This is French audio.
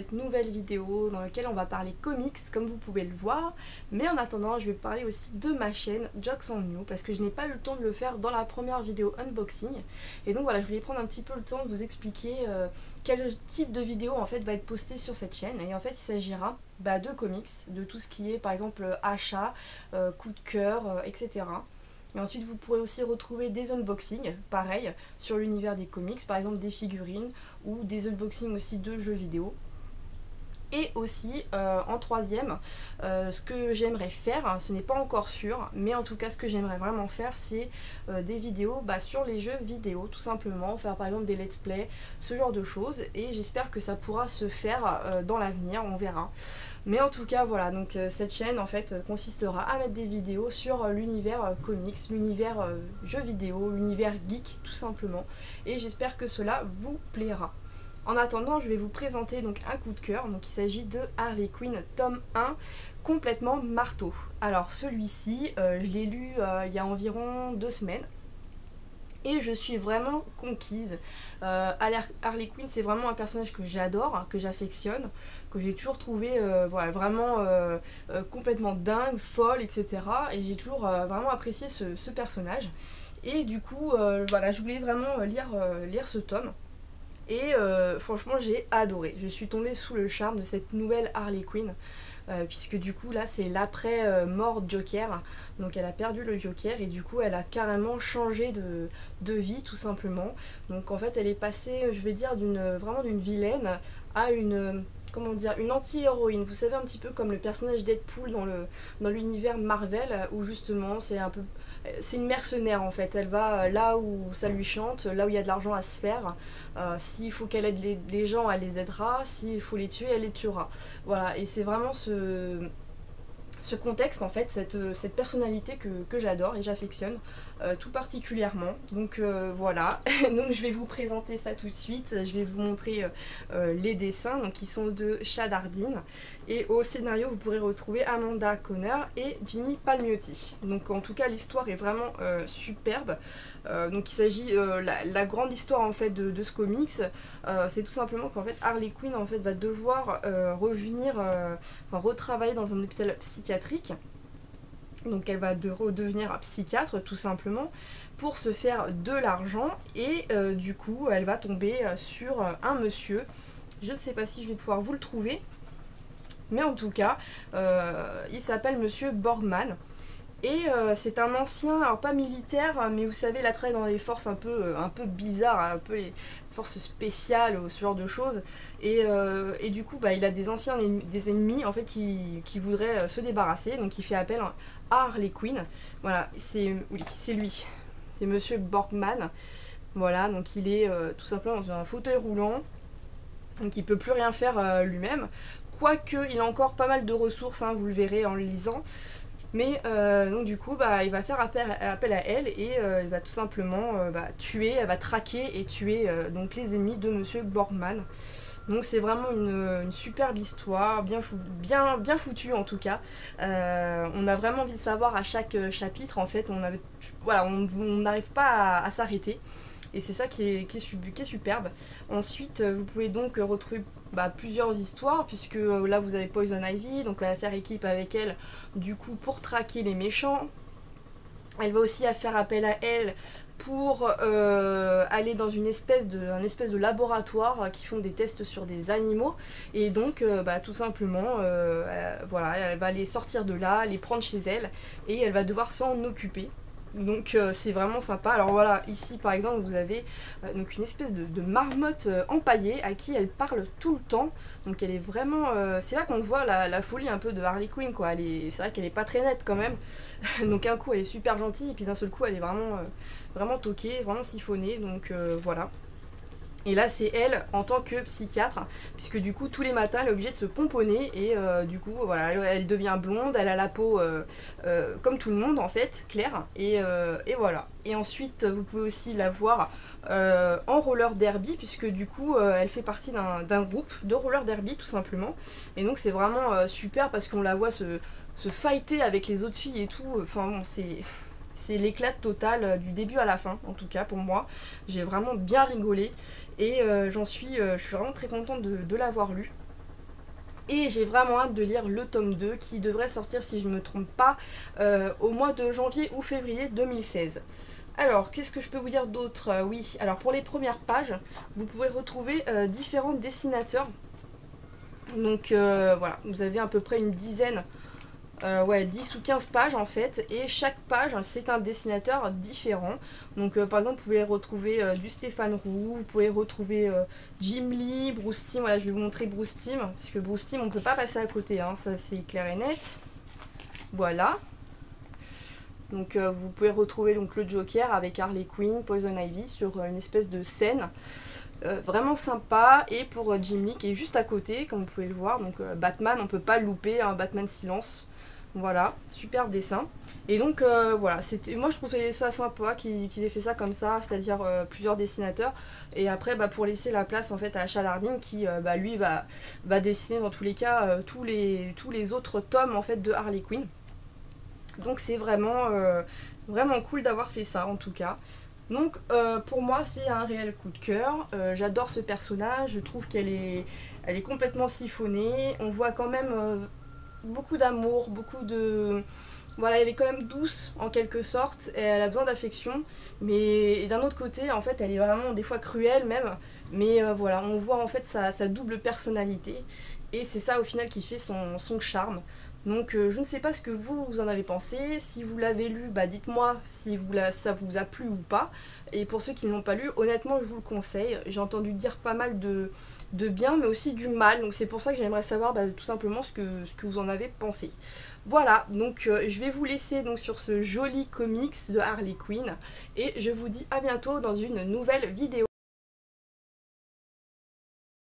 cette nouvelle vidéo dans laquelle on va parler comics comme vous pouvez le voir. Mais en attendant, je vais parler aussi de ma chaîne Jokes on You parce que je n'ai pas eu le temps de le faire dans la première vidéo unboxing. Et donc voilà, je voulais prendre un petit peu le temps de vous expliquer quel type de vidéo en fait va être posté sur cette chaîne. Et en fait, il s'agira de comics, de tout ce qui est par exemple achat, coup de cœur, etc. Et ensuite vous pourrez aussi retrouver des unboxings, pareil, sur l'univers des comics, par exemple des figurines ou des unboxings aussi de jeux vidéo. Et aussi en troisième, ce que j'aimerais faire, ce n'est pas encore sûr, mais en tout cas ce que j'aimerais vraiment faire, c'est des vidéos sur les jeux vidéo, tout simplement, faire par exemple des let's play, ce genre de choses, et j'espère que ça pourra se faire dans l'avenir, on verra. Mais en tout cas voilà, donc cette chaîne en fait consistera à mettre des vidéos sur l'univers comics, l'univers jeux vidéo, l'univers geek tout simplement, et j'espère que cela vous plaira. En attendant, je vais vous présenter donc un coup de cœur. Donc il s'agit de Harley Quinn tome 1, complètement marteau. Alors celui-ci, je l'ai lu il y a environ 2 semaines. Et je suis vraiment conquise. Harley Quinn, c'est vraiment un personnage que j'adore, que j'affectionne, que j'ai toujours trouvé vraiment complètement dingue, folle, etc. Et j'ai toujours vraiment apprécié ce personnage. Et du coup, voilà, je voulais vraiment lire ce tome. Et franchement j'ai adoré, je suis tombée sous le charme de cette nouvelle Harley Quinn, puisque du coup là c'est l'après mort Joker, donc elle a perdu le Joker et du coup elle a carrément changé de vie tout simplement. Donc en fait elle est passée, je vais dire, vraiment d'une vilaine à une anti-héroïne, vous savez, un petit peu comme le personnage Deadpool dans l'univers Marvel, où justement c'est une mercenaire en fait, elle va là où ça lui chante, là où il y a de l'argent à se faire, s'il faut qu'elle aide les gens, elle les aidera, s'il faut les tuer, elle les tuera. Voilà, et c'est vraiment ce contexte en fait, cette personnalité que j'adore et j'affectionne tout particulièrement. Donc voilà, donc je vais vous présenter ça tout de suite, je vais vous montrer les dessins donc, qui sont de Chad Hardin, et au scénario vous pourrez retrouver Amanda Conner et Jimmy Palmiotti. Donc en tout cas l'histoire est vraiment superbe. Donc il s'agit, la grande histoire en fait de ce comics, c'est tout simplement qu'en fait Harley Quinn en fait va devoir retravailler dans un hôpital psychiatrique. Donc elle va redevenir psychiatre tout simplement pour se faire de l'argent, et du coup elle va tomber sur un monsieur, je ne sais pas si je vais pouvoir vous le trouver, mais en tout cas il s'appelle monsieur Borgman. Et c'est un ancien, alors pas militaire, mais vous savez, il a travaillé dans des forces un peu bizarres, un peu les forces spéciales, ce genre de choses. Et du coup, il a des ennemis en fait qui voudraient se débarrasser. Donc il fait appel à Harley Quinn. Voilà, c'est lui, c'est monsieur Borgman. Voilà, donc il est tout simplement dans un fauteuil roulant. Donc il peut plus rien faire lui-même. Quoique, il a encore pas mal de ressources, hein, vous le verrez en le lisant. Mais donc du coup il va faire appel à elle, et il va tout simplement tuer, elle va traquer et tuer donc les ennemis de monsieur Borgman. Donc c'est vraiment une superbe histoire, bien foutue en tout cas. On a vraiment envie de savoir à chaque chapitre en fait, on n'arrive pas à s'arrêter. Et c'est ça qui est superbe. Ensuite, vous pouvez donc retrouver plusieurs histoires, puisque là vous avez Poison Ivy, donc elle va faire équipe avec elle du coup pour traquer les méchants. Elle va aussi faire appel à elle pour aller dans un espèce de laboratoire qui font des tests sur des animaux, et donc tout simplement voilà, elle va les sortir de là, les prendre chez elle, et elle va devoir s'en occuper. Donc c'est vraiment sympa. Alors voilà, ici par exemple vous avez donc une espèce de marmotte empaillée à qui elle parle tout le temps. Donc elle est vraiment, c'est là qu'on voit la folie un peu de Harley Quinn quoi. C'est vrai qu'elle est pas très nette quand même. Donc un coup elle est super gentille, et puis d'un seul coup elle est vraiment toquée, vraiment siphonnée. Donc voilà. Et là c'est elle en tant que psychiatre, puisque du coup tous les matins elle est obligée de se pomponner, et du coup voilà, elle devient blonde, elle a la peau comme tout le monde en fait, claire, et voilà. Et ensuite vous pouvez aussi la voir en roller derby, puisque du coup elle fait partie d'un groupe de roller derby tout simplement, et donc c'est vraiment super parce qu'on la voit se fighter avec les autres filles et tout, enfin bon c'est l'éclat total du début à la fin, en tout cas pour moi. J'ai vraiment bien rigolé, et je suis vraiment très contente de l'avoir lu. Et j'ai vraiment hâte de lire le tome 2 qui devrait sortir, si je ne me trompe pas, au mois de janvier ou février 2016. Alors, qu'est-ce que je peux vous dire d'autre? Oui, alors pour les premières pages, vous pouvez retrouver différents dessinateurs. Donc voilà, vous avez à peu près une dizaine, ouais, 10 ou 15 pages en fait, et chaque page c'est un dessinateur différent. Donc par exemple vous pouvez retrouver du Stéphane Roux, vous pouvez retrouver Jim Lee, Bruce Timm. Voilà, je vais vous montrer Bruce Timm, parce que Bruce Timm on peut pas passer à côté, hein, ça c'est clair et net. Voilà. Donc vous pouvez retrouver donc, le Joker avec Harley Quinn, Poison Ivy sur une espèce de scène. Vraiment sympa. Et pour Jim Lee qui est juste à côté, comme vous pouvez le voir, donc Batman, on peut pas le louper, hein, Batman Silence. Voilà, super dessin. Et donc voilà, moi je trouvais ça sympa qu'ils aient fait ça comme ça, c'est-à-dire plusieurs dessinateurs. Et après pour laisser la place en fait à Chad Harding qui lui va dessiner dans tous les cas tous les autres tomes en fait de Harley Quinn. Donc c'est vraiment cool d'avoir fait ça en tout cas. Donc pour moi c'est un réel coup de cœur, j'adore ce personnage, je trouve qu'elle est complètement siphonnée, on voit quand même beaucoup d'amour, beaucoup de... Voilà, elle est quand même douce en quelque sorte, et elle a besoin d'affection, mais d'un autre côté en fait elle est vraiment des fois cruelle même, mais voilà, on voit en fait sa double personnalité, et c'est ça au final qui fait son charme. Donc je ne sais pas ce que vous en avez pensé, si vous l'avez lu, dites-moi si ça vous a plu ou pas, et pour ceux qui ne l'ont pas lu, honnêtement je vous le conseille, j'ai entendu dire pas mal de bien mais aussi du mal, donc c'est pour ça que j'aimerais savoir tout simplement ce que vous en avez pensé. Voilà, donc je vais vous laisser donc sur ce joli comics de Harley Quinn, et je vous dis à bientôt dans une nouvelle vidéo.